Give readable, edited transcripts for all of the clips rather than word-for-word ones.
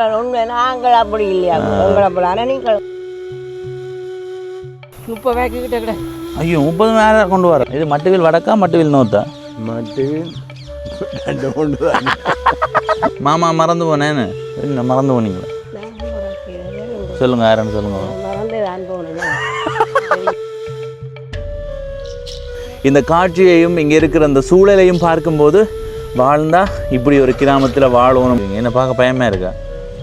நாங்கள் அப்படி இல்லையா உங்களை நீங்கள் 30 பேக்கு கிட்ட கிட்ட. ஐயோ 30 மேலே கொண்டு வர. இது மட்டுவில் வடக்கா மட்டுவில் நோத்தா? மட்டுவில் ரெண்டு கொண்டு தான். மாமா மறந்து போனேன்னு என்ன மறந்து போனீங்களா? சொல்லுங்க யாருன்னு சொல்லுங்க. இந்த காட்சியையும் இங்கே இருக்கிற அந்த சூழலையும் பார்க்கும்போது வாழ்ந்தா இப்படி ஒரு கிராமத்தில் வாழணும். என்ன பார்க்க பயமா இருக்கா?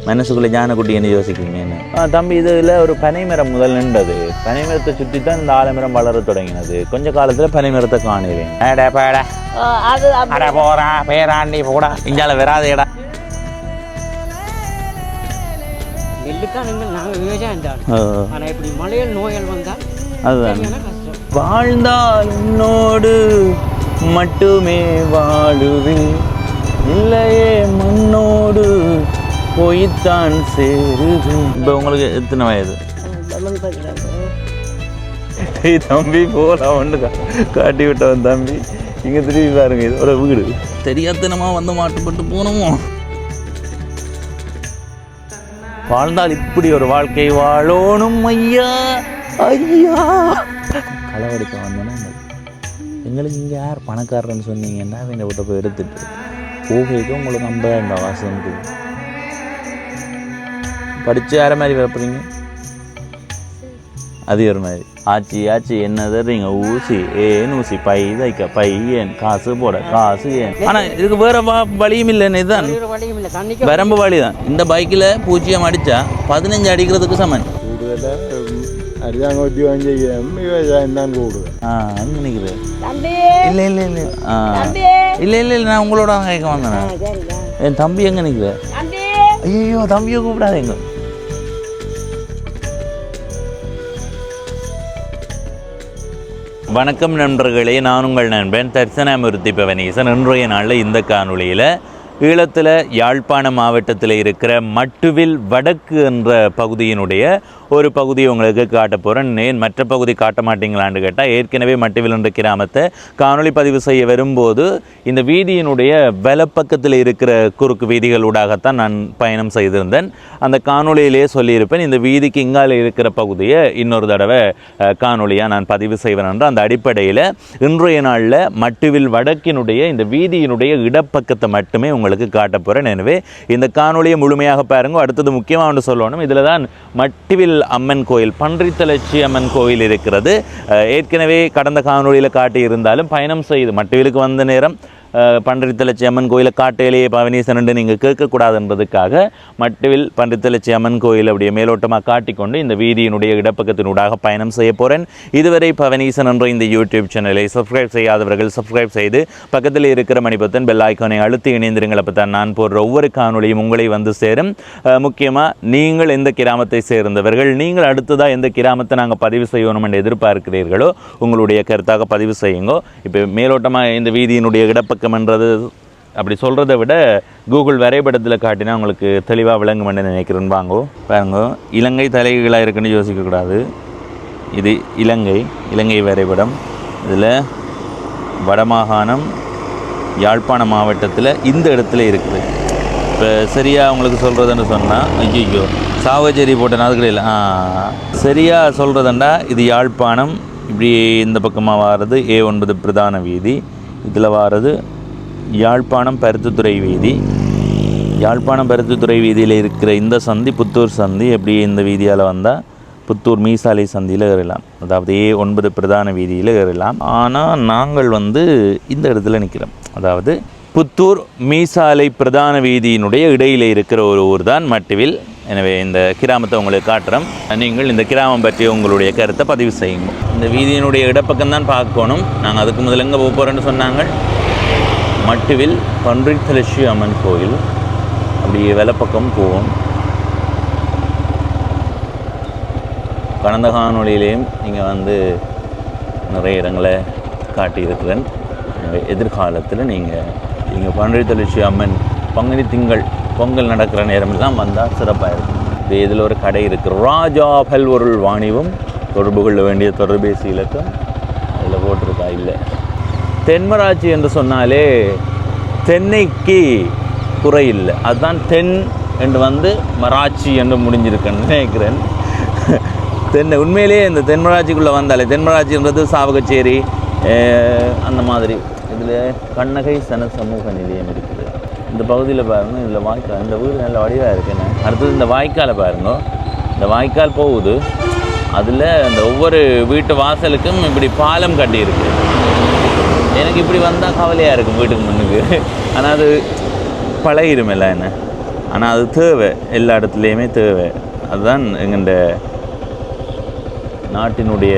மனசுக்குள்ளே ஜானக்குட்டி என்ன யோசிக்கிறீங்க என்ன? தம்பி இதில் ஒரு பனைமரம் முதல் நின்றது. பனைமரத்தை சுற்றி தான் இந்த ஆலமரம் வளர தொடங்கினது. கொஞ்ச காலத்தில் பனைமரத்தை காணுவேன். போறா பேராண்டி போடா இங்கால வராதேடா. நாங்கள் விவசாயம் ஆனால் இப்படி மலையல் நோய்கள் வந்தால் அதுதான் வாழ்ந்தால் உன்னோடு மட்டுமே வாழுவேன், இல்லையே மண்ணோடு போய்த்தான் சேருவேன். இப்போ உங்களுக்கு எத்தனை வயது? தம்பி போல ஒன்று காட்டி விட்டவன் தம்பி. இங்கே திரும்பி பாருங்க, இது ஒரு வீடு. தெரியாதனமா வந்து மாட்டுப்பட்டு போனோமோ. வாழ்ந்தால் இப்படி ஒரு வாழ்க்கை வாழணும் ஐயா ஐயா. களவடிக்க வந்தோன்னா எங்களுக்கு இங்கே யார் பணக்காரன்னு சொன்னீங்கன்னா என்னை விட்ட போய் எடுத்துட்டு போகைக்கு உங்களுக்கு 50,000 வாசனுக்கு படித்து யார மாதிரி வைப்பீங்க? அது ஒரு மாதிரி ஆச்சி ஆச்சி என்ன தர்றீங்க? ஊசி ஏன் ஊசி, பை தைக்க பை ஏன், காசு போட காசு ஏன். ஆனால் இதுக்கு வேற வழியும் இல்லைன்னு. இதுதான் வரம்பு வழி தான். இந்த பைக்கில் பூச்சியம் அடித்தா 15 அடிக்கிறதுக்கு சமன். அரிதாங்கோத்தியம் செய்யும் விவசாயம் தான் கூடுது. நினைக்கிறேன். இல்லை இல்லை இல்லை இல்லை இல்லை இல்லை நான் உங்களோட கேட்க வந்தேன். என் தம்பி எங்கே நிற்கிறேன்? ஐயோ தம்பியை கூப்பிடாதீங்க. வணக்கம் நண்பர்களே, நான் உங்கள் நண்பன் தர்சனாமூர்த்தி பவனீசன். இன்றைய நாளில் இந்த காணொளியில் ஈழத்தில் யாழ்ப்பாண மாவட்டத்தில் இருக்கிற மட்டுவில் வடக்கு என்ற பகுதியினுடைய ஒரு பகுதியை உங்களுக்கு காட்ட போகிறேன். ஏன் மற்ற பகுதி காட்ட மாட்டீங்களான்னு கேட்டால், ஏற்கனவே மட்டுவில் என்ற கிராமத்தை காணொளி பதிவு செய்ய வரும்போது இந்த வீதியினுடைய வலப்பக்கத்தில் இருக்கிற குறுக்கு வீதிகளூடாகத்தான் நான் பயணம் செய்திருந்தேன். அந்த காணொளியிலேயே சொல்லியிருப்பேன், இந்த வீதிக்கு இங்கால இருக்கிற பகுதியை இன்னொரு தடவை காணொளியாக நான் பதிவு செய்வேன் என்று. அந்த அடிப்படையில் இன்றைய நாளில் மட்டுவில் வடக்கினுடைய இந்த வீதியினுடைய இடப்பக்கத்தை மட்டுமே உங்களுக்கு காட்ட போகிறேன். எனவே இந்த காணொளியை முழுமையாக பாருங்க. அடுத்தது முக்கியமாக ஒன்று சொல்லணும், இதில் தான் மட்டுவில் அம்மன் கோயில், பன்றித்தலச்சி அம்மன் கோயில் இருக்கிறது. ஏற்கனவே கடந்த காணொளியில் காட்டியிருந்தாலும் பயணம் செய்து மட்டுவிலுக்கு வந்த நேரம் பன்றித்தலச்சி அம்மன் கோயிலை காட்டையிலேயே பவனீசன் என்று நீங்கள் கேட்கக்கூடாது என்பதுக்காக மட்டுவில் பன்றித்தலச்சி அம்மன் கோயில் அப்படியே மேலோட்டமாக காட்டிக்கொண்டு இந்த வீதியினுடைய இடப்பக்கத்தினூடாக பயணம் செய்ய போகிறேன். இதுவரை பவனீசன் என்ற இந்த யூடியூப் சேனலை சப்ஸ்கிரைப் செய்யாதவர்கள் சப்ஸ்கிரைப் செய்து பக்கத்தில் இருக்கிற மணிபத்தன் பெல் ஐக்கானை அழுத்தி இணைந்திருங்கள். அப்போ தான் நான் போடுற ஒவ்வொரு காணொளியும் உங்களை வந்து சேரும். முக்கியமாக நீங்கள் எந்த கிராமத்தை சேர்ந்தவர்கள், நீங்கள் அடுத்ததாக எந்த கிராமத்தை நாங்கள் பதிவு செய்யணும் என்று எதிர்பார்க்கிறீர்களோ உங்களுடைய கருத்தாக பதிவு செய்யுங்க. இப்போ மேலோட்டமாக இந்த வீதியினுடைய இடப்பக்கம் என்றது அப்படி சொல்கிறத விட கூகுள் வரைபடத்தில் காட்டினா உங்களுக்கு தெளிவாக விளங்குமென்னு நினைக்கிறேன். பாருங்க, இலங்கை தலைகளாக இருக்குன்னு யோசிக்கக்கூடாது. இது இலங்கை வரைபடம். இதில் வடமாகாணம் யாழ்ப்பாண மாவட்டத்தில் இந்த இடத்துல இருக்குது. இப்போ சரியாக உங்களுக்கு சொல்கிறதுன்னு சொன்னால், ஐயோ சாவச்சேரி போட்டேன் அதுக்கு இல்லை. சரியாக சொல்கிறதுண்டா இது யாழ்ப்பாணம். இப்படி இந்த பக்கமாக வாரது A9 பிரதான வீதி. இதில் வாரது யாழ்ப்பாணம் பருத்தித்துறை வீதி. யாழ்ப்பாணம் பருத்தித்துறை வீதியில் இருக்கிற இந்த சந்தி புத்தூர் சந்தி. எப்படி இந்த வீதியால் வந்தால் புத்தூர் மீசாலை சந்தியில் ஏறலாம், அதாவது A9 பிரதான வீதியில் ஏறலாம். ஆனால் நாங்கள் இந்த இடத்துல நிற்கிறோம், அதாவது புத்தூர் மீசாலை பிரதான வீதியினுடைய இடையில் இருக்கிற ஒரு ஊர் தான் மட்டுவில். எனவே இந்த கிராமத்தை உங்களுக்கு காட்டுறோம். நீங்கள் இந்த கிராமம் பற்றி உங்களுடைய கருத்தை பதிவு செய்யுங்க. இந்த வீதியினுடைய இடப்பக்கம் தான் பார்க்கணும். நாங்கள் அதுக்கு முதல்ல எங்கே போக போகிறோன்னு சொன்னாங்க, மட்டுவில் பன்றித்தலச்சி அம்மன் கோயில். அப்படியே வலப்பக்கம் போவோம். கடந்த காணொளியிலையும் நீங்கள் நிறைய இடங்களை காட்டியிருக்கிறேன். எதிர்காலத்தில் நீங்கள் பன்றித்தலச்சி அம்மன் பங்குனி திங்கள் பொங்கல் நடக்கிற நேரமெல்லாம் வந்தால் சிறப்பாக இருக்கும். இதில் ஒரு கடை இருக்குது, ராஜா பல்வொருள் வாணிபம். தொடர்பு கொள்ள வேண்டிய தொலைபேசி இலக்கம் அதில் போட்டிருக்கா. இல்லை, தென்மராட்சி என்று சொன்னாலே தென்னைக்கு குறை இல்லை, அதுதான் தென் என்று வந்து மராட்சி என்று முடிஞ்சிருக்கேன்னு நினைக்கிறேன். உண்மையிலேயே இந்த தென்மராட்சிக்குள்ளே வந்தாலே, தென்மராட்சின்றது சாவகச்சேரி அந்த மாதிரி. இதில் கண்ணகை சன சமூக நிலையம் இருக்குது. இந்த பகுதியில் பாருங்கள், இதில் வாய்க்கால், இந்த வீடு நல்ல வடிவாக இருக்குன்னு. அடுத்தது இந்த வாய்க்காலை பாருங்க, இந்த வாய்க்கால் போகுது. அதில் இந்த ஒவ்வொரு வீட்டு வாசலுக்கும் இப்படி பாலம் கட்டியிருக்கு. எனக்கு இப்படி வந்தால் கவலையாக இருக்கும் வீட்டுக்கு முன்னுக்கு. ஆனால் அது பழகிடும் எல்லாம் என்ன. ஆனால் அது தேவை, எல்லா இடத்துலையுமே தேவை. அதுதான் எங்கள்ட நாட்டினுடைய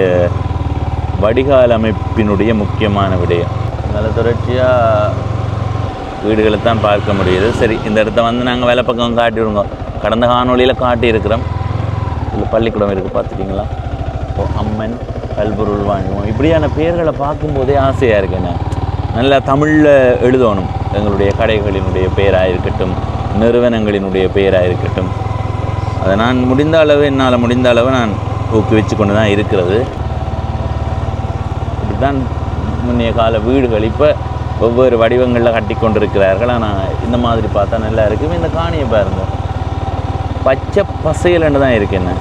வடிகால் அமைப்பினுடைய முக்கியமான விடயம். நல்ல தொடர்ச்சியாக வீடுகளை தான் பார்க்க முடியுது. சரி, இந்த இடத்த வந்து நாங்கள் வேலை பக்கம் காட்டி விடுங்க. கடந்த காணொலியில் காட்டியிருக்கிறோம். இதில் பள்ளிக்கூடம் இருக்குது, பார்த்துட்டிங்களா? அம்மன் கல்பொருள் வாங்குவோம். இப்படியான பேர்களை பார்க்கும்போதே ஆசையாக இருக்குண்ணே. நல்லா தமிழில் எழுதணும். எங்களுடைய கடைகளினுடைய பெயராக இருக்கட்டும், நிறுவனங்களினுடைய பெயராக இருக்கட்டும். அதை நான் முடிந்த அளவு, என்னால் முடிந்த அளவு நான் ஊக்குவிச்சு கொண்டு தான் இருக்கிறது. இப்படிதான் முன்னைய கால வீடுகள் இப்போ ஒவ்வொரு வடிவங்களில் கட்டி கொண்டிருக்கிறார்கள். ஆனால் இந்த மாதிரி பார்த்தா நல்லா இருக்கும். இந்த காணியை பாருங்க, பச்சை பசையல்னு தான் இருக்குன்னு.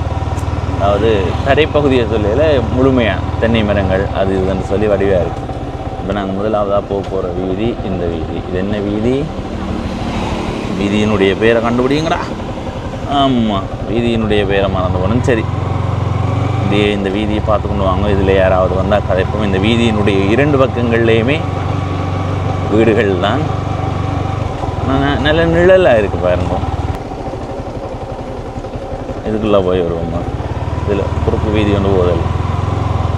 அதாவது தரைப்பகுதியை சொல்லையில் முழுமையாக தென்னை மரங்கள் அது இதுன்னு சொல்லி வடிவாக இருக்குது. இப்போ நாங்கள் முதலாவதாக போகிற வீதி இந்த வீதி. இது என்ன வீதி? வீதியினுடைய பேரை கண்டுபிடிங்கடா. ஆமாம், வீதியினுடைய பேரை மறந்து போகணும். சரி, இப்படியே இந்த வீதியை பார்த்து கொண்டு வாங்க. இதில் யாராவது வந்தால் கதைப்போம். இந்த வீதியினுடைய 2 பக்கங்கள்லேயுமே வீடுகள் தான். நல்ல நிழலாக இருக்குது பாருங்க. இதுக்குள்ளே போய் வருவோம்மா. இதில் குறுக்கு வீதி கொண்டு போதல்,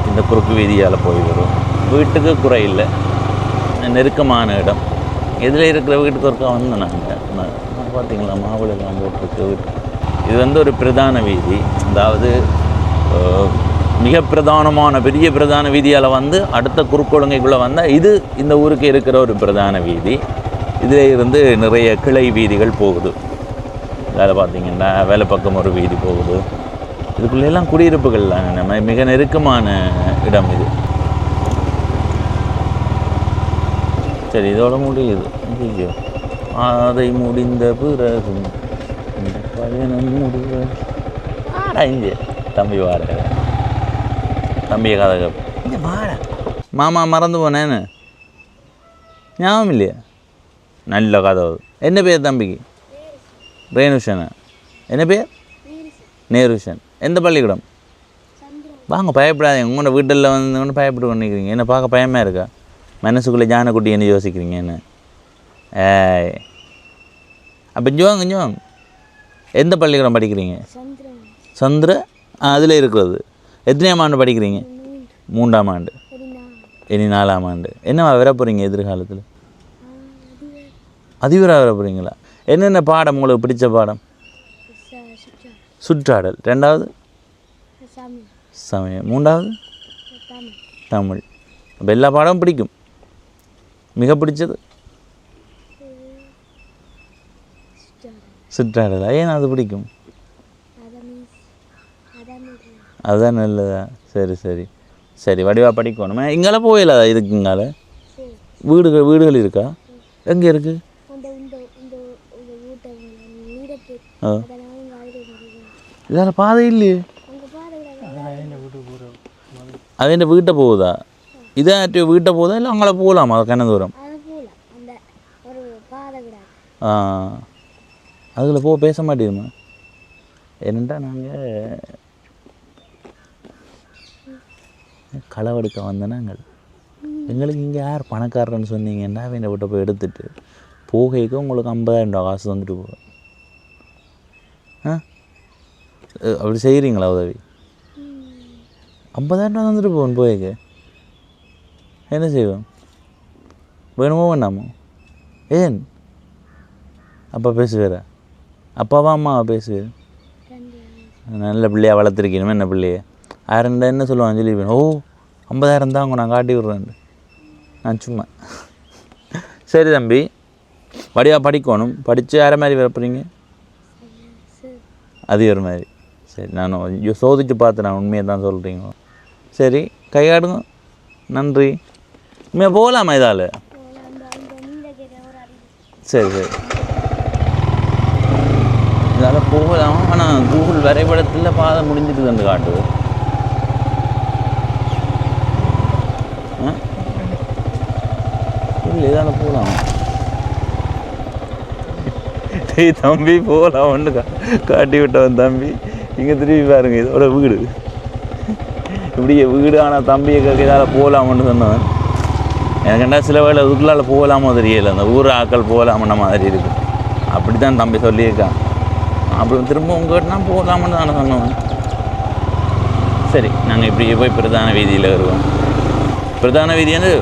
இந்த குறுக்கு வீதியால் போய் வரும். வீட்டுக்கு குறை இல்லை, நெருக்கமான இடம். இதில் இருக்கிற வீட்டுக்கு ஒருக்கா வந்து நாங்கள் பார்த்தீங்களா, மாவுளெல்லாம் போட்டிருக்கு வீட்டு. இது வந்து ஒரு பிரதான வீதி. அதாவது மிக பிரதானமான பெரிய பிரதான வீதியால் வந்து அடுத்த குறுக்கொழுங்கைக்குள்ளே வந்தால் இது இந்த ஊருக்கு இருக்கிற ஒரு பிரதான வீதி. இதில் இருந்து நிறைய கிளை வீதிகள் போகுது. வேலை பார்த்திங்கன்னா வேலை பக்கம் ஒரு வீதி போகுது. இதுக்குள்ளெல்லாம் குடியிருப்புகள் தான். நம்ம மிக நெருக்கமான இடம் இது. சரி, இதோட முடியுது. ஐயோ, அதை முடிந்த பிறகு இந்த பயணம் முடிவு. இங்கே தம்பி வார, தம்பியை கதை இங்கே வார. மாமா மறந்து போனேன்னு ஞாபகம் இல்லையா? நல்ல கதை. என்ன பேர் தம்பிக்கு? ரேணுஷனா. என்ன பேர்? நேருஷன். எந்த பள்ளிக்கூடம்? வாங்க, பயப்படாதீங்க. உங்களோட வீட்டில் வந்து பயப்பட்டு பண்ணிக்கிறீங்க. என்ன பார்க்க பயமாக இருக்கா? மனசுக்குள்ளே ஜானக்குட்டி என்ன யோசிக்கிறீங்க என்ன? அப்போ ஜோங்க எந்த பள்ளிக்கூடம் படிக்கிறீங்க? சந்திர. அதில் இருக்கிறது. எத்தனையாம் ஆண்டு படிக்கிறீங்க? 3ஆம் ஆண்டு. இனி 4ஆம் ஆண்டு. என்னவா வர போகிறீங்க எதிர்காலத்தில்? அதிபராக வர போகிறீங்களா? என்னென்ன பாடம் உங்களுக்கு பிடிச்ச பாடம்? சுற்றாடல். 2வது சமயம். 3வது தமிழ். அப்போ எல்லா பாடமும் பிடிக்கும். மிக பிடிச்சது சுற்றாடல். ஏன் அது பிடிக்கும்? அதுதான் நல்லதா? சரி சரி சரி, வடிவாக படிக்கணுமே. இங்கெல்லாம் போயிடலாதா? இதுக்கு இங்கால வீடுகள் இருக்கா? எங்கே இருக்குது? இதால் பாதை இல்லையே. அது என்ன வீட்டை போகுதா? இதான் வீட்டை போகுதா இல்லை அங்கே போகலாமா? அது கண்ண தூரம். அதில் பேச மாட்டேங்குமா? என்னென்னா நாங்கள் களவெடுக்க வந்தேனாங்க. எங்களுக்கு இங்கே யார் பணக்காரன்னு சொன்னீங்கன்னா அவன் விட்ட போய் எடுத்துட்டு போகைக்கு உங்களுக்கு 50,000 ரூபா காசு வந்துட்டு போவேன். அப்படி செய்கிறீங்களா உதவி? 50,000 ரூபா வந்துட்டு போவேன் போய்க்கு. என்ன செய்வோம்? வேணுமோ வேண்டாமோ? ஏன் அப்பா பேசுவேரா? அப்பாவா அம்மாவா பேசுவேன்? நல்ல பிள்ளையாக வளர்த்துருக்கணுமே. என்ன பிள்ளைய ஆயிரம் என்ன சொல்லுவான் சொல்லிடுவேன். 50,000 தாங்க நான் காட்டி விட்றேன். நான் சும்மா. சரி தம்பி, வடிவாக படிக்கணும். படித்து யார மாதிரி வரப்போறீங்க? அது ஒரு மாதிரி. சரி, நான் சோதிச்சு பார்த்து நான் உண்மையை தான் சொல்கிறீங்க. சரி, கையாடுங்க. நன்றி. உண்மையாக போகலாமா இதால்? சரி சரி. இதால் போகலாம். ஆனால் கூகுள் வரைபடத்தில் பாதை முடிஞ்சிட்டுதுன்னு காட்டுது. இல்லை இதால் போகலாம். தம்பி போகலாம் ஒன்று காட்டி விட்டவன் தம்பி. இங்கே திரும்பி பாருங்க, இதோட வீடு இப்படியே வீடு. ஆனால் தம்பியை கேட்க இதால் போகலாமன்னு சொன்னவன். எனக்கு என்ன சில வேலை இதுக்குள்ளால் போகலாமோ தெரியல, அந்த ஊர் ஆக்கள் போகலாமன்ற மாதிரி இருக்குது. அப்படி தான் தம்பி சொல்லியிருக்கான். அப்படி திரும்ப உங்கள்கிட்ட போகலாமன்னு தானே சொன்னவன். சரி, நாங்கள் இப்படியே போய் பிரதான வீதியில் வருவோம். பிரதான வீதி வந்து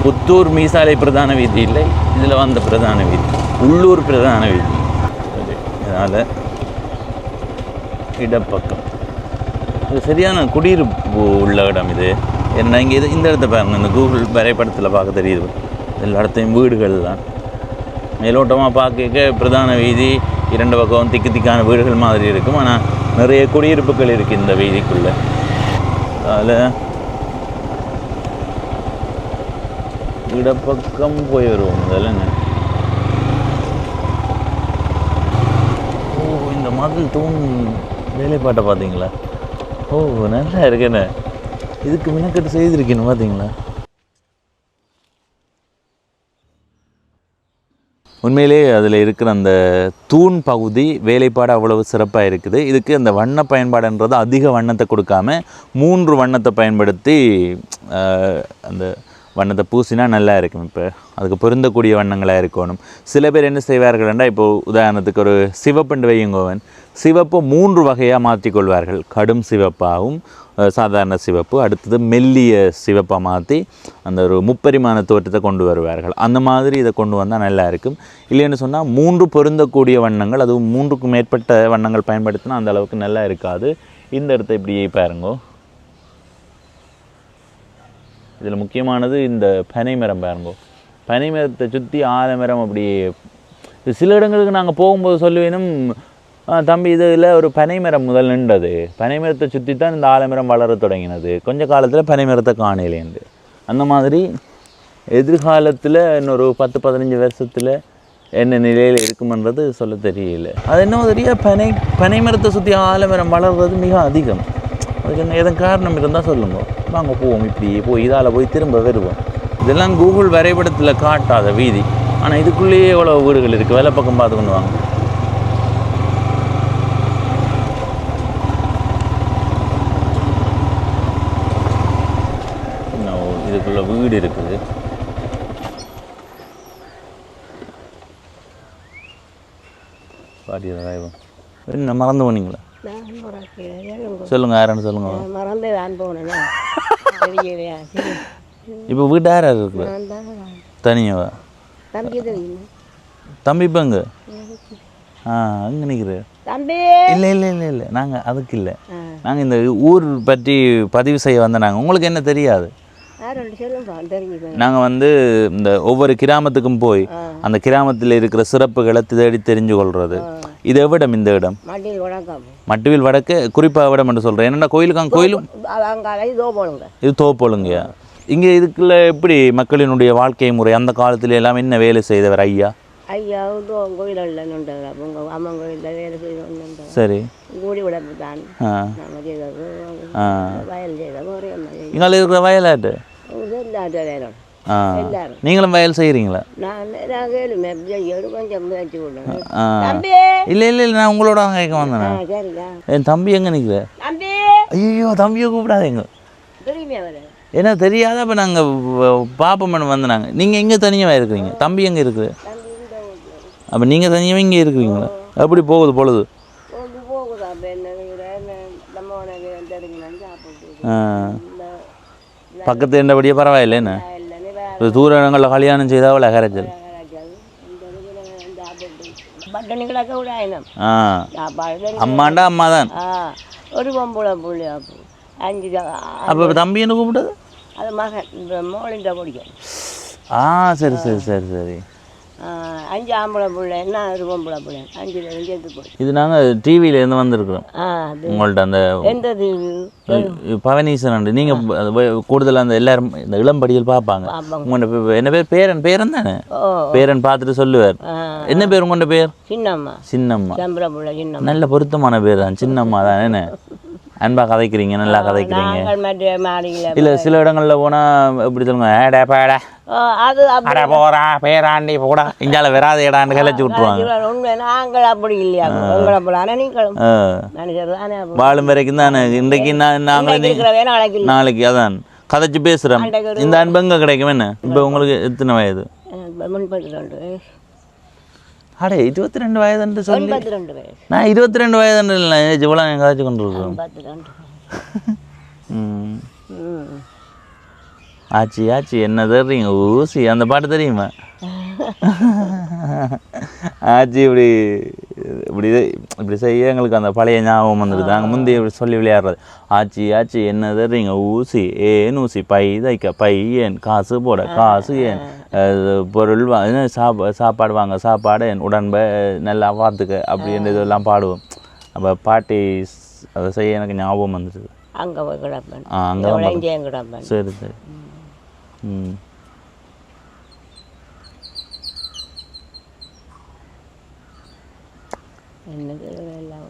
புத்தூர் மீசாலை பிரதான வீதி இல்லை, இதில் வந்த பிரதான வீதி உள்ளூர் பிரதான வீதி. அதனால் இடப்பக்கம் இது சரியான குடியிருப்பு உள்ள இடம். இது என்ன இங்கே இந்த இடத்த பாருங்கள், இந்த கூகுள் வரைபடத்தில் பார்க்க தெரியுது. எல்லா இடத்தையும் வீடுகள் தான். மேலோட்டமாக பார்க்க பிரதான வீதி 2 பக்கம் திக்கு திக்கான வீடுகள் மாதிரி இருக்கும். ஆனால் நிறைய குடியிருப்புகள் இருக்குது இந்த வீதிக்குள்ளே. அதில் இடப்பக்கம் போய் வருவோம் முதல்ல. ஓ, இந்த மதில் தூண் வேலைப்பாட்டை பார்த்தீங்களா? ஓ, நல்லா இருக்கேண்ணே. இதுக்கு மினக்கட்டு செய்திருக்கேன்னு பார்த்தீங்களா? உண்மையிலே அதில் இருக்கிற அந்த தூண் பகுதி வேலைப்பாடு அவ்வளவு சிறப்பாக இருக்குது. இதுக்கு அந்த வண்ண பயன்பாடுன்றது அதிக வண்ணத்தை கொடுக்காம 3 வண்ணத்தை பயன்படுத்தி அந்த வண்ணத்தை பூசினா நல்லா இருக்கும். இப்போ அதுக்கு பொருந்தக்கூடிய வண்ணங்களாக இருக்கணும். சில பேர் என்ன செய்வார்கள்னா, இப்போது உதாரணத்துக்கு ஒரு சிவப்புண்டு வையுங்கோவன், சிவப்பு 3 வகையாக மாற்றிக்கொள்வார்கள். கடும் சிவப்பாகவும் சாதாரண சிவப்பு, அடுத்தது மெல்லிய சிவப்பாக மாற்றி அந்த ஒரு முப்பரிமாண தோற்றத்தை கொண்டு வருவார்கள். அந்த மாதிரி இதை கொண்டு வந்தால் நல்லா இருக்கும். இல்லைன்னு சொன்னால் 3 பொருந்தக்கூடிய வண்ணங்கள், அதுவும் 3க்கும் மேற்பட்ட வண்ணங்கள் பயன்படுத்தினா அந்த அளவுக்கு நல்லா இருக்காது. இந்த இடத்த இப்படியே பாருங்கோ. இதில் முக்கியமானது இந்த பனை மரம் பாருங்கோ. பனை மரத்தை சுற்றி ஆலமரம். அப்படியே சில இடங்களுக்கு நாங்கள் போகும்போது சொல்லுவேனும், தம்பி இதில் ஒரு பனை மரம் முதல் நின்றது, பனை மரத்தை சுற்றி தான் இந்த ஆலமரம் வளர தொடங்கினது. கொஞ்ச காலத்தில் பனை மரத்தை காணலேந்து. அந்த மாதிரி எதிர்காலத்தில் இன்னொரு 10-15 வருஷத்தில் என்ன நிலையில் இருக்குமென்றது சொல்ல தெரியல. அது என்ன தெரிய, பனை மரத்தை சுற்றி ஆலமரம் வளர்றது மிக அதிகம். அதுக்கு என்ன எதன் காரணம் இருந்தால் சொல்லுங்க, வாங்க போவோம். இப்படியே போய் இதால் போய் திரும்ப வருவோம். இதெல்லாம் கூகுள் வரைபடத்தில் காட்டாத வீதி. ஆனால் இதுக்குள்ளேயே எவ்வளோ வீடுகள் இருக்குது. வேலை பக்கம் பார்த்து கொண்டு வாங்க. இதுக்குள்ள வீடு இருக்குது. பாட்டியதான் என்ன மறந்து போனீங்களா? சொல்லுங்க, யாருன்னு சொல்லுங்க. மறந்து தான் போனேன். இப்போ வீட்டு யார் இருக்கு? தனியாவா? தம்பி இப்போ அங்கே அங்கே நிற்கிற தம்பி? இல்லை இல்லை இல்லை இல்லை, நாங்கள் அதுக்கு இல்லை. நாங்கள் இந்த ஊர் பற்றி பதிவு செய்ய வந்த நாங்கள். உங்களுக்கு என்ன தெரியாது? நாங்கள் வந்து இந்த ஒவ்வொரு கிராமத்துக்கும் போய் அந்த கிராமத்தில் இருக்கிற சிறப்புகளை தேடி தெரிஞ்சு கொள்வது. இது எவ்விடம்? இந்த இடம் மட்டுவில் வடக்கு. குறிப்பாக இடம் என்று சொல்கிறேன். என்னென்ன கோயிலுக்கு? கோயிலும் இது தோப்போலுங்கய்யா. இங்கே இதுக்குள்ள எப்படி மக்களினுடைய வாழ்க்கை முறை அந்த காலத்துல எல்லாம் என்ன வேலை செய்தவர் ஐயா? ஐயா கோயிலில் அம்மன் கோயிலில் வேலை செய்து. சரி. கூடி விடப்பு தான் வயல் செய்தோம். இங்கே இருக்கிற வயலாட்டு நீங்களும் வயல் செய்கிறீங்களா? இல்லை இல்லை இல்லை, நான் உங்களோட கேட்க வந்தேன். என் தம்பி எங்கே நிற்கிற? ஐயோ, தம்பியை கூப்பிடாதீங்க. ஏன்னா தெரியாத. அப்போ நாங்கள் பாப்பமன் வந்து நாங்கள். நீங்கள் எங்கே தனியாக இருக்கிறீங்க? தம்பி எங்கே இருக்குது? அப்போ நீங்கள் தனியாக இங்கே இருக்கிறீங்களா? எப்படி போகுது பொழுது? பக்கத்து என்னபடியே பரவாயில்ல. என்ன தூர இடங்களில் கல்யாணம் செய்தால் கரைச்சல். அம்மாண்டா அம்மா தான். ஒரு பொம்பளை புள்ளி 5. அப்போ தம்பி என்ன கூப்பிட்டது? அது மகன் மோளின் பிடிக்கும். சரி சரி சரி சரி. 5 ஆம்பளை பிள்ளை என்ன ஒரு பொம்பளை பிள்ளை 5 சேர்த்து போச்சு. இது நாங்கள் டிவியிலேருந்து வந்திருக்கிறோம். அது உங்கள்ட்ட அந்த எந்த பவனீசன் நீங்கள் கூடுதலாக அந்த எல்லாரும் இந்த இளம்படியில் பார்ப்பாங்க. உங்களோட என்ன பேரன் தானே பேரன் பார்த்துட்டு சொல்லுவார். என்ன பேர் உங்களோட பேர்? சின்னம்மா. சின்னம்மா சம்பள பிள்ளை சின்னம்மா. நல்ல பொருத்தமான பேர் தான் சின்னம்மா தான். என்ன அன்பா கதைக்கிறீங்க, நல்லா கதைக்கிறீங்க. இல்லை சில இடங்களில் போனால் எப்படி சொல்லுங்க, ஏடா பேடா அது அட போறா பேராண்டி போடா இங்கால வராது ஏடான்னு கலைச்சி விட்டுருவாங்க. நாங்கள் அப்படி இல்லையா உங்களை போல. ஆனால் நீங்களும் தானே வாழும் வரைக்கும் தானே. இன்றைக்கு நாங்களே நாளைக்கு அதான் கதைச்சு பேசுகிறோம். இந்த அன்பு எங்கே கிடைக்கும்? என்ன இப்போ உங்களுக்கு எத்தனை வயது? 32. அடே 22 வயதுன்னு சொல்லி 22 வயசு. நான் 22 வயதுன்னு இல்லை இவ்வளோ நான் கதைச்சு கொண்டு இருக்கோம். ஆச்சி ஆச்சி என்ன தெரியுங்க ஊசி அந்த பாட்டு தெரியுமா? ஆச்சி இப்படி இப்படி இப்படி செய்ய எங்களுக்கு அந்த பழைய ஞாபகம் வந்துடுது. நாங்கள் முந்தைய இப்படி சொல்லி விளையாடுறது. ஆச்சி ஆச்சி என்ன தெரியுங்க ஊசி ஏன் ஊசி பை தைக்க பை ஏன் காசு போட காசு ஏன் பொருள் சாப்பாடு வாங்க சாப்பாடு என் உடன்பை நல்லா பார்த்துக்க அப்படின்ற இதெல்லாம் பாடுவோம். அப்போ பாட்டி அதை செய்ய எனக்கு ஞாபகம் வந்துடுது. அங்கே போய் கிடப்பேன். அங்கே சரி சரி. என்னது எல்லாம்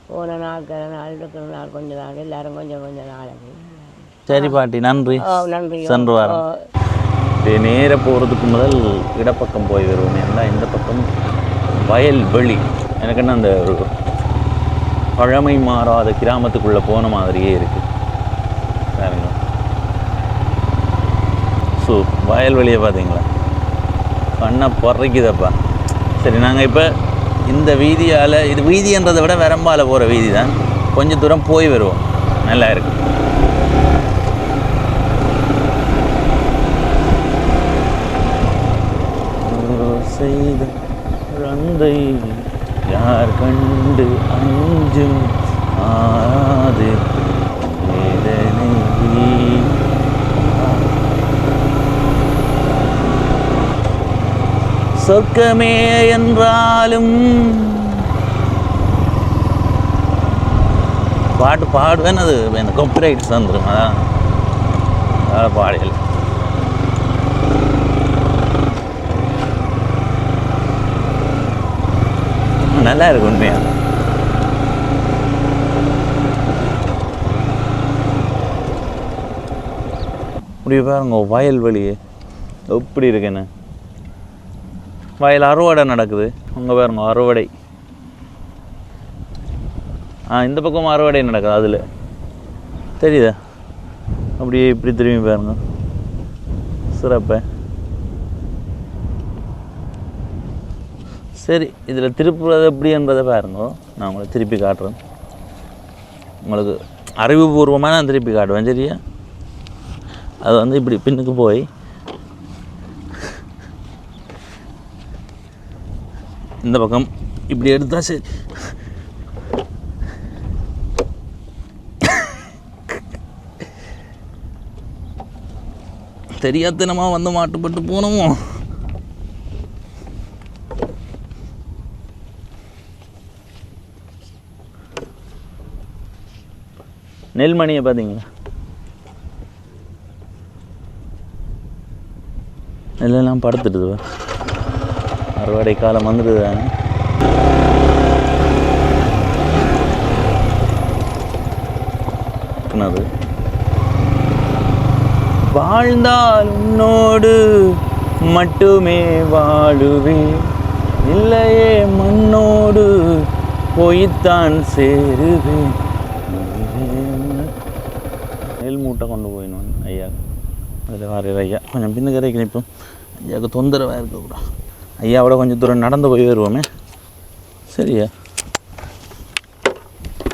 போன நாள் இருக்கிற நாள் கொஞ்ச நாள் எல்லாரும் கொஞ்சம் நாளைக்கு. சரி பாட்டி நன்றி. நன்றி. சென்று வரோம். நேராக போகிறதுக்கு முதல் இடப்பக்கம் போய் வருவோம். ஏன்னா இந்த பக்கம் வயல்வெளி எனக்கு என்ன அந்த ஒரு பழமை மாறாத கிராமத்துக்குள்ளே போன மாதிரியே இருக்குது பாருங்க. ஸோ வயல்வெளியை பார்த்தீங்களா கண்ணை பொறைக்குதப்பா. சரி நாங்கள் இப்போ இந்த வீதியால் இது வீதின்றதை விட வரம்பால் போகிற வீதி தான். கொஞ்சம் தூரம் போய் வருவோம். நல்லா இருக்கு. செய்த ரந்தை யார் கண்டு அஞ்சும் ஆது வேதனை சொர்க்கமே என்றாலும் பாட்டு பாடுவேன். அது எனக்கு காப்பிரைட்ஸ் வந்துடும். அதான் பாடல். நல்லா இருக்கு உண்மையா. இப்படி பாருங்க வயல்வெளி எப்படி இருக்குன்னு. வயல் அறுவடை நடக்குது. அங்கே பாருங்க அறுவடை. இந்த பக்கம் அறுவடை நடக்குது. அதில் தெரியுதா? அப்படியே இப்படி திரும்பி பாருங்க சிறப்பை. சரி இதில் திருப்புறது எப்படின்றதை பாருங்க. நான் உங்களை திருப்பி காட்டுறேன். உங்களுக்கு அறிவுபூர்வமாக நான் திருப்பி காட்டுவேன். சரியா? அது வந்து இப்படி பின்னுக்கு போய் இந்த பக்கம் இப்படி எடுத்தா சரி. தெரியாதனமா வந்து மாட்டுப்பட்டு போனோமோ. நெல்மணியை பார்த்தீங்களா? நெல்லெல்லாம் படுத்துடுது. அறுவடை காலம் வந்துடுதாங்க. வாழ்ந்தால் உன்னோடு மட்டுமே வாழுவேன், இல்லையே மண்ணோடு போய்த்தான் சேருவேன். நெல் மூட்டை கொண்டு போயிடணும் ஐயா. அதில் வர ஐயா கொஞ்சம் பின்னுக்கரைக்கு நிற்போம். ஐயாவுக்கு தொந்தரவாக இருக்கக்கூடாது. ஐயாவோட கொஞ்சம் தூரம் நடந்து போய் வருவோமே. சரியா?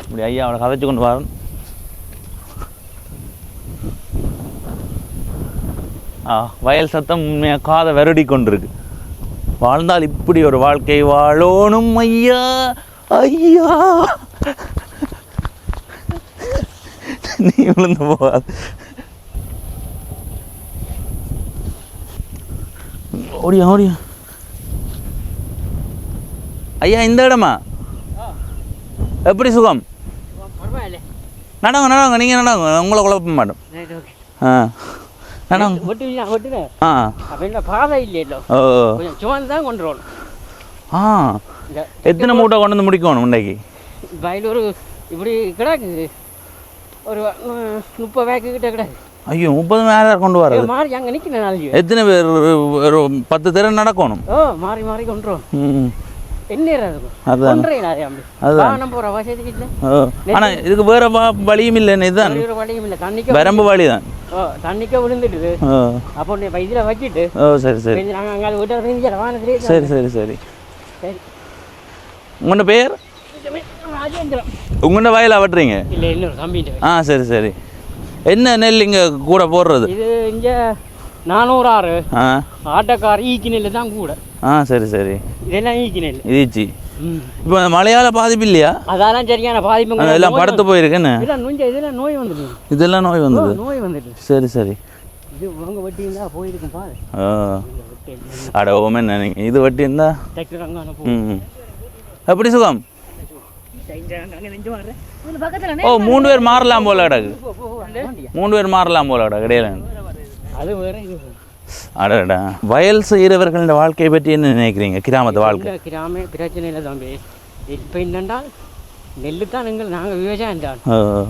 இப்படி ஐயாவோட கதைச்சு கொண்டு வரணும். வயல் சத்தம் உண்மையாக காதை வருடி கொண்டிருக்கு. வாழ்ந்தால் இப்படி ஒரு வாழ்க்கை வாழணும் ஐயா. ஐயா நீ விழுந்து போகாது. ஓடியா ஓடியா ஐயா இந்த இடமா எப்படி சுகம் பரவாயில்ல. நடங்க நடங்க நீங்கள் நடங்க உங்களை குழப்ப மாட்டோம் ரைட், ஓகே. ஆ நடங்க வெட்டுனேன். ஆ அப்போ என்ன பாதை இல்லையோ, ஓ கொஞ்சம் சுமந்து தான் கொண்டு வரணும். ஆ எத்தனை மூட்டை கொண்டு வந்து முடிக்கணும் இன்றைக்கு வயல் ஒரு இப்படி கிடக்கு ஒரு 30 பேக்கு கிட்ட கிடக்கு. ஐயோ 30 மேலே கொண்டு வர்றது மாறி அங்கே நிற்கிறேன் நாளைக்கு. எத்தனை பேர் ஒரு 10 திறன் நடக்கணும் ஓ மாறி மாறி கொண்டு வரணும். ம் என்ன இருக்கும் அதுதான் அதுதான் நம்ம போகிற வசதி இல்லை. ஆனால் இதுக்கு வேறு வழியும் இல்லைன்னு இதுதான் ஒரு வழியும் இல்லை. தண்ணிக்க வரம்பு வழி தான் ஓ தண்ணிக்க விழுந்துட்டுது. ஓ அப்போ நீ இதில் வச்சுட்டு ஓ சரி சரி நாங்கள் அங்கே விட்டு வானத்திலே சரி சரி சரி சரி. உங்களோட பேர் ராஜேந்திரம் உங்களோட வயல் அவட்டுறீங்க இல்லை இன்னொரு தம்பிட்டு. ஆ சரி சரி என்ன நெல் இங்கே கூட போடுறது இது இங்கே 406 ஆ ஆட்டக்கார் ஈக்கி நெல் தான் கூட. ஆ சரி சரி இதெல்லாம் ஈக்கி நெல். இதுச்சு இப்போ மழையால் பாதிப்பு இல்லையா அதெல்லாம் சரியான பாதிப்பு. அதெல்லாம் படுத்து போயிருக்குன்னு இதெல்லாம் நுஞ்ச இதெல்லாம் நோய் வந்துட்டு. இதெல்லாம் நோய் வந்தது நோய் வந்துட்டு. சரி சரி இது உங்க வட்டி இருந்தா போயிருக்கும் பாரு. ஆ அட ஓமே நினைங்க இது வட்டி இருந்தா டிராக்டர் அங்கே அனுப்பு. ம் எப்படி சுகம் ஓ 3 பேர் மாறலாம் போல கிடக்கு 3 பேர் மாறலாம் போல கிடக்கு இடையில அது வேற இது அடடா வயல் செய்கிறவர்களோட வாழ்க்கையை பற்றி என்ன நினைக்கிறீங்க கிராமத்து வாழ்க்கை கிராம பிரச்சனை இல்லை தம்பி. இப்போ என்னென்றால் நெல்லு தான் நாங்கள் விவசாயம் தான்.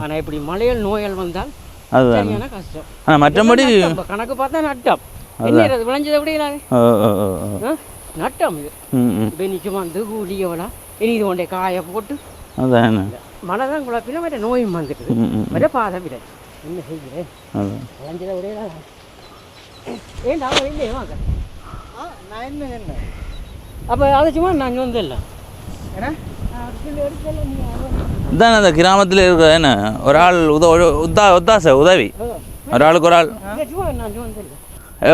ஆனால் இப்படி மழையல் நோய்கள் வந்தால் அதுதான் சரியான கஷ்டம். ஆனால் மற்றபடி கணக்கு பார்த்தா நட்டம். என்ன விளைஞ்சதை விட நட்டம் இது. இப்போ நிச்சயம் வந்து கூலி எவ்வளோ இனி இது கொண்டே காய போட்டு அதான் மழை தான் குழப்பில மற்ற நோயும் வந்துட்டு மற்ற பாதை விட என்ன செய்கிறேன் விளைஞ்சதை விட ஏன்டா இல்லையே வாங்க. நான் என்ன அப்போ அதை சும்மா நாங்கள் வந்து இல்லை இதான் அந்த கிராமத்தில் இருக்கிற என்ன ஒரு ஆள் ஒத்தாசை உதவி ஒரு ஆளுக்கு ஒரு ஆள்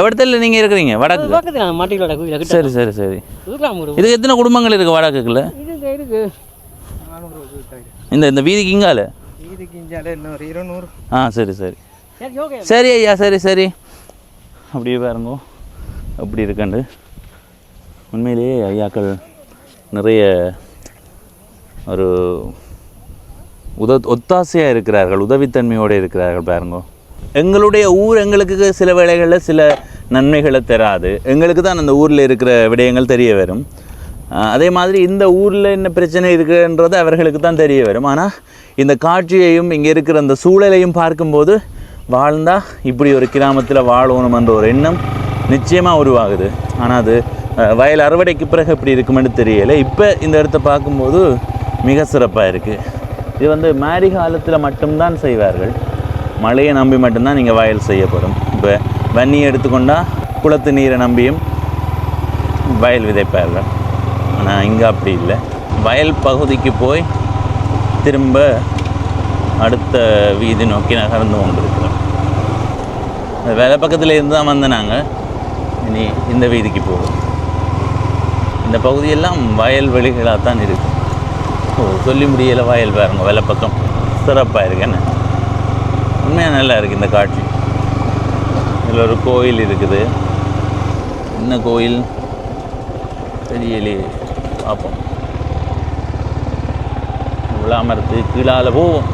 இடத்துல நீங்கள் இருக்கிறீங்க வடக்கு பக்கத்தில் மாட்டிகளோட கோயில். சரி சரி சரி இதுக்கு இதுக்கு எத்தனை குடும்பங்கள் இருக்குது வடக்குக்குள்ள இருக்கு இந்த வீதிக்கு இங்கால இதுக்கு இஞ்சால இன்னொரு 200. ஆ சரி சரி சரி ஓகே சரி ஐயா சரி சரி அப்படியே பாருங்க அப்படி இருக்கண்டு உண்மையிலேயே ஐயாக்கள் நிறைய ஒரு ஒத்தாசையாக இருக்கிறார்கள் உதவித்தன்மையோடு இருக்கிறார்கள் பாருங்க. எங்களுடைய ஊர் எங்களுக்கு சில வேளைகளில் சில நன்மைகளை தராது எங்களுக்கு தான் அந்த ஊரில் இருக்கிற விடயங்கள் தெரிய வரும். அதே மாதிரி இந்த ஊரில் என்ன பிரச்சனை இருக்குன்றது அவர்களுக்கு தான் தெரிய வரும். ஆனால் இந்த காட்சியையும் இங்கே இருக்கிற அந்த சூழலையும் பார்க்கும்போது வாழ்ந்தால் இப்படி ஒரு கிராமத்தில் வாழணும் என்ற ஒரு எண்ணம் நிச்சயமாக உருவாகுது. ஆனால் அது வயல் அறுவடைக்கு பிறகு எப்படி இருக்குமென்னு தெரியலை. இப்போ இந்த இடத்த பார்க்கும்போது மிக சிறப்பாக இருக்குது. இது வந்து மாரி காலத்தில் மட்டும்தான் செய்வார்கள். மழையை நம்பி மட்டும்தான் நீங்கள் வயல் செய்யப்படும். இப்போ வன்னியை எடுத்துக்கொண்டால் குளத்து நீரை நம்பியும் வயல் விதைப்பார்கள். ஆனால் இங்கே அப்படி இல்லை. வயல் பகுதிக்கு போய் திரும்ப அடுத்த வீதி நோக்கி நகர்ந்து கொண்டிருக்கிறோம். வேலை பக்கத்தில் இருந்து தான் வந்து நாங்கள் இனி இந்த வீதிக்கு போவோம். இந்த பகுதியெல்லாம் வயல்வெளிகளாக தான் இருக்குது. சொல்லி முடியலை வயல் பாருங்க வேலை பக்கம் சிறப்பாக இருக்கு. என்ன உண்மையாக நல்லா இருக்குது இந்த காட்சி. இதில் ஒரு கோயில் இருக்குது. என்ன கோயில் தெரியலே பார்ப்போம். விழாமரத்து கீழால் போவோம்.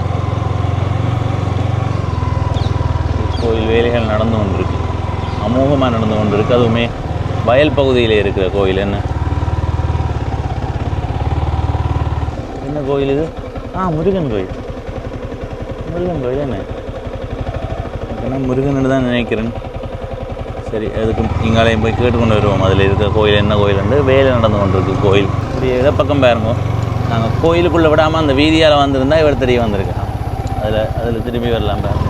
கோயில் வேலைகள் நடந்து கொண்டிருக்கு. அமோகமாக நடந்து கொண்டிருக்கு. அதுவுமே வயல் பகுதியில் இருக்கிற கோயில். என்ன கோயில் இது? முருகன் கோயில். முருகன் கோயில் என்ன முருகன் தான் நினைக்கிறேன். சரி அதுக்கு இங்காலையும் போய் கேட்டுக்கொண்டு வருவோம். அதில் இருக்கிற கோயில் என்ன கோயில் வந்து வேலை நடந்து கொண்டிருக்கு கோயில். இப்படி இடப்பக்கம் பாருங்க. நாங்கள் கோயிலுக்குள்ளே விடாமல் அந்த வீதியால் வந்திருந்தால் இவர் தெரிய வந்திருக்கேன். அதில் திரும்பி வரலாம் பாருங்க.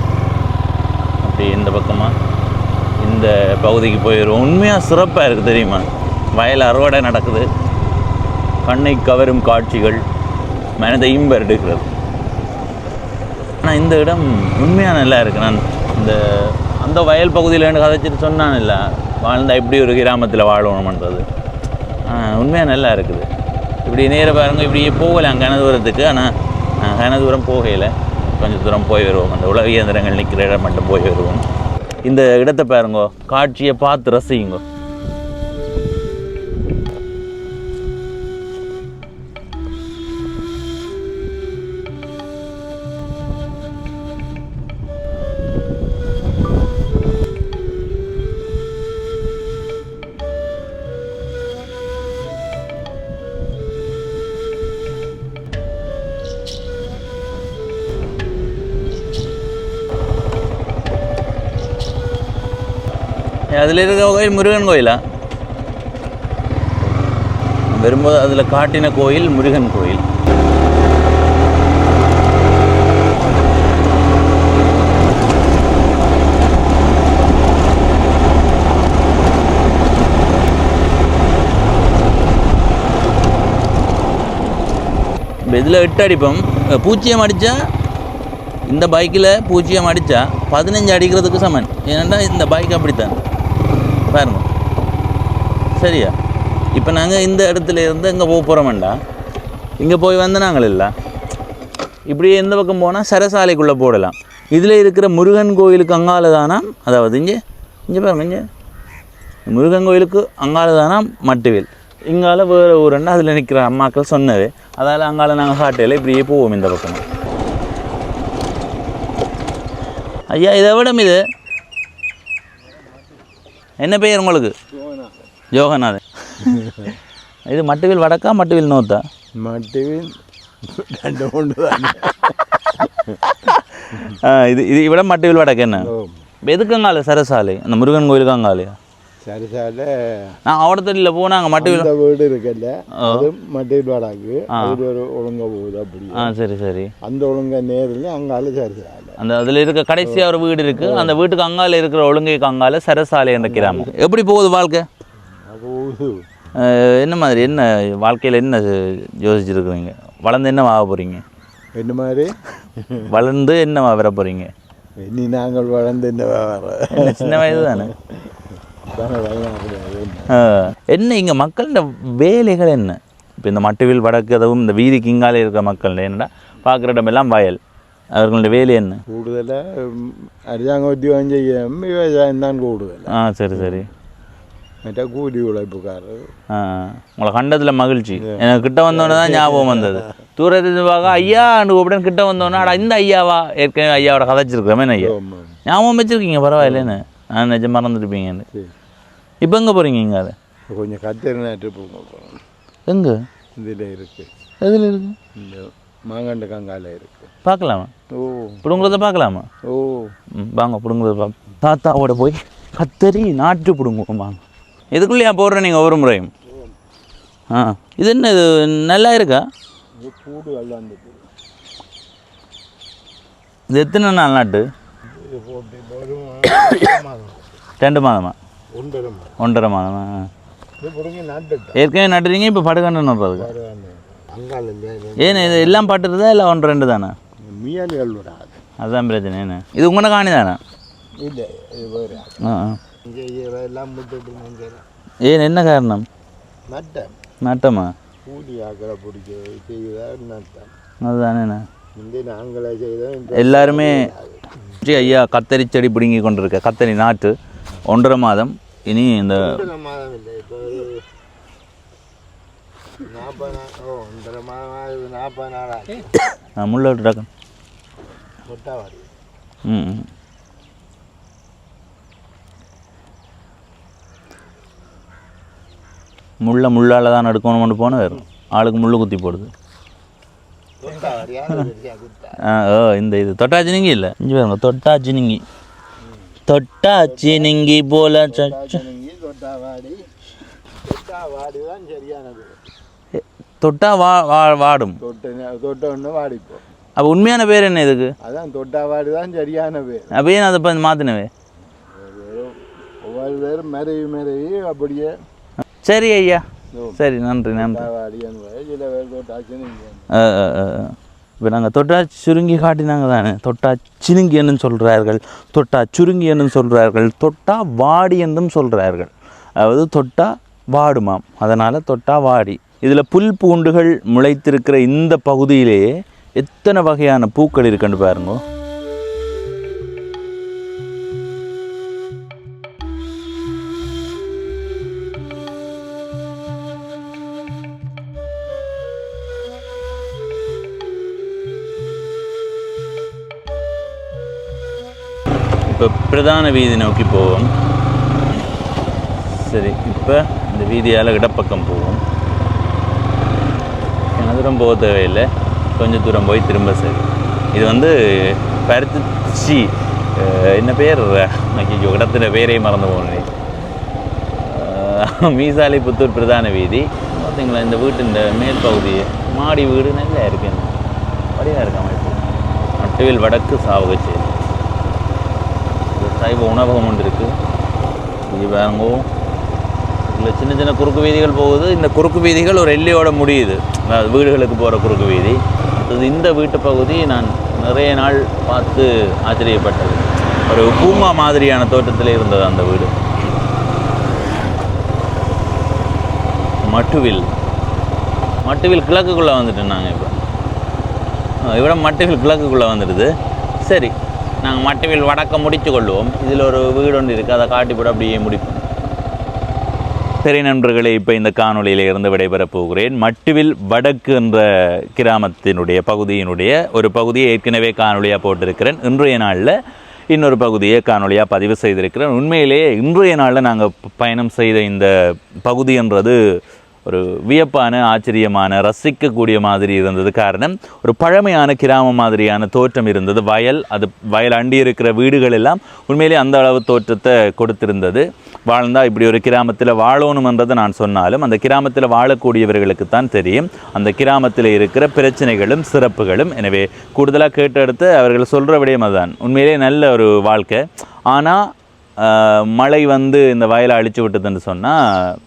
அப்படி இந்த பக்கமாக இந்த பகுதிக்கு போயிடுவோம். உண்மையாக சிறப்பாக இருக்குது தெரியுமா. வயல் அறுவடை நடக்குது. கண்ணை கவரும் காட்சிகள் மனதையும் வருடுகிறது. ஆனால் இந்த இடம் உண்மையாக நல்லா இருக்குது. நான் அந்த வயல் பகுதியில் எனக்கு கதைச்சிட்டு சொன்னான் இல்லை வாழ்ந்தால் இப்படி ஒரு கிராமத்தில் வாழணுமன்றது. உண்மையாக நல்லா இருக்குது. இப்படி நேராக பாருங்க இப்படி போகலாம் கனதூரத்துக்கு. ஆனால் கனதூரம் போகையில் கொஞ்சம் தூரம் போய் வருவோம். அந்த உலக இயந்திரங்கள் நிற்கிற இடம் மட்டும் போய் வருவோம். இந்த இடத்தை பாருங்க, காட்சியை பார்த்து ரசிங்க. அதில் இருக்கிற கோயில் முருகன் கோயிலா? வரும்போது அதில் காட்டின கோயில் முருகன் கோயில். இதில் 8 அடிப்போம். பூச்சியம் அடித்தா இந்த பைக்கில் பூச்சியம் அடித்தா 15 அடிக்கிறதுக்கு சமன். ஏன்னா இந்த பைக் அப்படித்தான் பாருங்க. சரியா? இப்போ நாங்கள் இந்த இடத்துல இருந்து இங்கே போக போகிறோம்டா. இங்கே போய் வந்து நாங்கள் இல்லை இப்படியே எந்த பக்கம் போனால் சரசாலைக்குள்ளே போடலாம். இதில் இருக்கிற முருகன் கோயிலுக்கு அங்கால தானா, அதாவது இங்கே பாருங்க, இங்கே முருகன் கோயிலுக்கு அங்கால தானா மட்டுவில். இங்கால வேறு ஊருன்னா அதில் நிற்கிற அம்மாக்கள் சொன்னது. அதால் அங்கால நாங்கள் ஹாட்டையில் இப்படியே போவோம் இந்த பக்கம். ஐயா இதை விட இது என்ன பெயர் உங்களுக்கு? யோகநாதன். இது மட்டுவில் வடக்கா மட்டுவில் நோத்தா? மட்டுவில் ரெண்டு கொண்டு தான். இது இவிட மட்டுவில் வடக்கு. என்ன எதுக்கு அங்கால சரசாலை? அந்த முருகன் கோயிலுக்கு அங்காலையா? சரசாலை நான் அவடத்தில் போனாங்க மட்டுவில் வீடு இருக்குல்ல, அது மட்டுவில் வடக்கு. அது ஒரு ஒழுங்க போகுது அப்படி. சரி சரி. அந்த ஒழுங்க நேரில் அங்கால சரசாலை. அந்த அதில் இருக்க கடைசியாக ஒரு வீடு இருக்குது. அந்த வீட்டுக்கு அங்கால இருக்கிற ஒழுங்கைக்கு அங்கால சரசாலை என்ற கிராமம். எப்படி போகுது வாழ்க்கை? என்ன மாதிரி, என்ன வாழ்க்கையில் என்ன யோசிச்சுருக்குறீங்க? வளர்ந்து என்ன ஆக போகிறீங்க? என்ன மாதிரி வளர்ந்து என்ன வர போகிறீங்க? இனி நாங்கள் வளர்ந்து என்ன சின்ன வயது தானே. என்ன இங்கே மக்களோட வேலைகள் என்ன? இப்போ இந்த மட்டுவில் வடக்கு அதுவும் இந்த வீதிக்கு இங்காலே இருக்கிற மக்கள் என்னடா பார்க்குற இடமெல்லாம் வயல். அவர்களுடைய வேலை என்ன? கூடுதலாக அரசாங்க உத்தியோகம் செய்யும், விவசாயம் தான் கூடுதல். சரி சரி. மற்ற கூலி உழைப்புக்காரர். உங்களை கண்டதில் மகிழ்ச்சி. எனக்கு கிட்ட வந்தோன்னே தான் ஞாபகம் வந்தது. தூரத்து பார்க்க ஐயா அண்டு கூப்பிட்டு கிட்ட வந்தோன்னா அடா இந்த ஐயாவா, ஏற்கனவே ஐயாவோட கதைச்சிருக்கிறோமே ஐயா ஞாபகம் வச்சுருக்கீங்க. பரவாயில்லைன்னு நான் நிஜம் மறந்துட்டுப்பீங்கன்னு. இப்போ எங்கே போகிறீங்க? இங்கே அதை கொஞ்சம் கத்தரி நாட்டு போங்க. எங்கே? இதில் இருக்குது. எதில் இருக்குது? இந்த மாங்கண்டு கங்கால இருக்குது. பார்க்கலாமா? பிடுங்குறத பார்க்கலாமா? வாங்க பிடுங்குறத பார்க்க. தாத்தாவோட போய் கத்தரி நாட்டு பிடுங்குவோம் வாங்க. இதுக்குள்ளேயா போடுறேன் நீங்கள் ஒவ்வொரு முறையும்? இது என்ன, இது நல்லா இருக்கா? கூடு எல்லாம் இது எத்தனை நாள் நாட்டு? 2 மாதமா? 1.5 மாதமா? ஏற்கனவே நட்டுறீங்க, இப்போ படுகண்டு நடுறதுக்கு? ஏன்னு இது எல்லாம் பட்டுறதா இல்லை 1-2 தானே? அதுதான் பிரச்சனை. என்ன இது உங்களோட காணி தானே? இல்லை, ஏன் என்ன காரணம்? நட்டமா? அதுதானே. எல்லாருமே ஐயா கத்தரி செடி பிடுங்கி கொண்டிருக்க. கத்தரி நாட்டு 1.5 மாதம். இனி இந்த முள்ள விட்டு முள்ளால் தான் எடுக்கணும்னு போன வேறு ஆளுக்கு முள்ளு குத்தி போடுது. இந்த இது தொட்டாச்சினிங்கி இல்லை, இங்கே பாருங்க, தொட்டாச்சினிங்கி. தொட்டாச்சினிங்கி போல தொட்டா வாடும். அப்போ உண்மையான பேர் என்ன இதுக்கு? அதான் தொட்டாவாடி தான் சரியான பேர். அப்போ ஏன் அதை இப்போ மாற்றினவே? ஒவ்வொரு பேரும் மறைவி அப்படியே. சரி ஐயா, சரி, நன்றி நன்றி. இப்போ நாங்கள் தொட்டா சுருங்கி காட்டினாங்க தானே. தொட்டா சினுங்கி என்னும் சொல்கிறார்கள், தொட்டா சுருங்கி என்னும் சொல்கிறார்கள், தொட்டா வாடி என்றும் சொல்கிறார்கள். அதாவது தொட்டா வாடுமாம், அதனால் தொட்டா வாடி. இதில் புல் பூண்டுகள் முளைத்திருக்கிற இந்த பகுதியிலேயே எத்தனை வகையான பூக்கள் இருக்குன்னு பாருங்க. இப்போ பிரதான வீதி நோக்கி போவோம். சரி, இப்போ இந்த வீதியால் இடப்பக்கம் போவோம். தூரம் போக தேவையில்லை, கொஞ்சம் தூரம் போய் திரும்ப. சரி, இது வந்து பருத்தி என்ன பேர், ஐயோ இடத்துல பேரே மறந்து போனேன். மீசாலை புத்தூர் பிரதான வீதி பார்த்தீங்களா. இந்த வீட்டின் மேல் பகுதி மாடி வீடு நல்லா இருக்கு, வடிவாக இருக்கு அமைப்பு. மட்டுவில் வடக்கு சாவகச்சேரி சைவ உணவகம் ஒன்று இருக்குது. இது பாருங்கோ, இல்லை சின்ன சின்ன குறுக்கு வீதிகள் போகுது. இந்த குறுக்கு வீதிகள் ஒரு எல்லையோட முடியுது, அதாவது வீடுகளுக்கு போகிற குறுக்கு வீதி. அது இந்த வீட்டு பகுதி நான் நிறைய நாள் பார்த்து ஆச்சரியப்பட்டது. ஒரு பூங்கா மாதிரியான தோட்டத்தில் இருந்தது அந்த வீடு. மட்டுவில் கிழக்குக்குள்ளே வந்துட்டோம் நாங்கள். இப்போ இவ்வளோ மட்டுவில் கிழக்குக்குள்ளே வந்துடுது. சரி, நாங்கள் மட்டுவில் வடக்க முடித்து கொள்வோம். இதில் ஒரு வீடு ஒன்று இருக்குது, அதை காட்டிப்போட அப்படியே முடிப்போம். சரி நண்பர்களே, இப்போ இந்த காணொலியில் இருந்து விடைபெறப் போகிறேன். மட்டுவில் வடக்கு என்ற கிராமத்தினுடைய பகுதியினுடைய ஒரு பகுதியை ஏற்கனவே காணொலியாக போட்டிருக்கிறேன். இன்றைய நாளில் இன்னொரு பகுதியை காணொலியாக பதிவு செய்திருக்கிறேன். உண்மையிலேயே இன்றைய நாளில் நாங்கள் பயணம் செய்த இந்த பகுதின்றது ஒரு வியப்பான, ஆச்சரியமான, ரசிக்கக்கூடிய மாதிரி இருந்தது. காரணம், ஒரு பழமையான கிராமம் மாதிரியான தோற்றம் இருந்தது. வயல் அண்டி இருக்கிற வீடுகள் எல்லாம் உண்மையிலே அந்த அளவு தோற்றத்தை கொடுத்திருந்தது. வாழ்ந்தால் இப்படி ஒரு கிராமத்தில் வாழணுமென்றதை நான் சொன்னாலும் அந்த கிராமத்தில் வாழக்கூடியவர்களுக்கு தான் தெரியும் அந்த கிராமத்தில் இருக்கிற பிரச்சனைகளும் சிறப்புகளும். எனவே கூடுதலாக கேட்டெடுத்து அவர்கள் சொல்கிற விடயம் அதுதான். உண்மையிலே நல்ல ஒரு வாழ்க்கை. ஆனால் மழை வந்து இந்த வயலை அழிச்சு விட்டதுன்னு சொன்னால்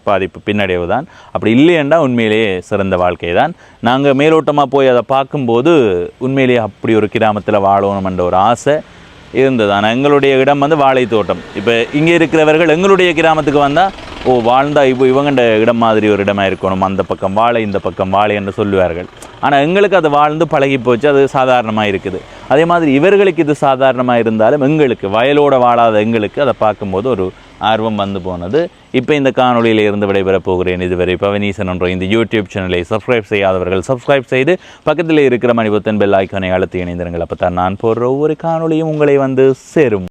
பாதிப்பு பின்னடைவு தான். அப்படி இல்லையென்றா உண்மையிலேயே சிறந்த வாழ்க்கை தான். நாங்கள் மேலோட்டமாக போய் அதை பார்க்கும்போது உண்மையிலேயே அப்படி ஒரு கிராமத்தில் வாழணும் என்ற ஒரு ஆசை இருந்தது. ஆனால் எங்களுடைய இடம் வந்து வாழை தோட்டம். இப்போ இங்கே இருக்கிறவர்கள் எங்களுடைய கிராமத்துக்கு வந்தால் வாழ்ந்தால் இவங்கண்ட இடம் மாதிரி ஒரு இடமாக இருக்கணும், அந்த பக்கம் வாழை இந்த பக்கம் வாழை என்று சொல்லுவார்கள். ஆனால் எங்களுக்கு அது வாழ்ந்து பழகி போச்சு, அது சாதாரணமாக இருக்குது. அதே மாதிரி இவர்களுக்கு இது சாதாரணமாக இருந்தாலும் எங்களுக்கு வயலோடு வாழாத எங்களுக்கு அதை பார்க்கும்போது ஒரு ஆர்வம் வந்து போனது. இப்போ இந்த காணொலியில் இருந்து விடைபெறப் போகிறேன். இதுவரை பவனீசன் என்ற இந்த யூடியூப் சேனலை சப்ஸ்கிரைப் செய்யாதவர்கள் சப்ஸ்கிரைப் செய்து பக்கத்தில் இருக்கிற மணிபுத்தன் பெல் ஐக்கானை அழுத்தி இணைந்திருங்கள். அப்போ தான் நான் போடுற ஒவ்வொரு காணொலியும் உங்களை வந்து சேரும்.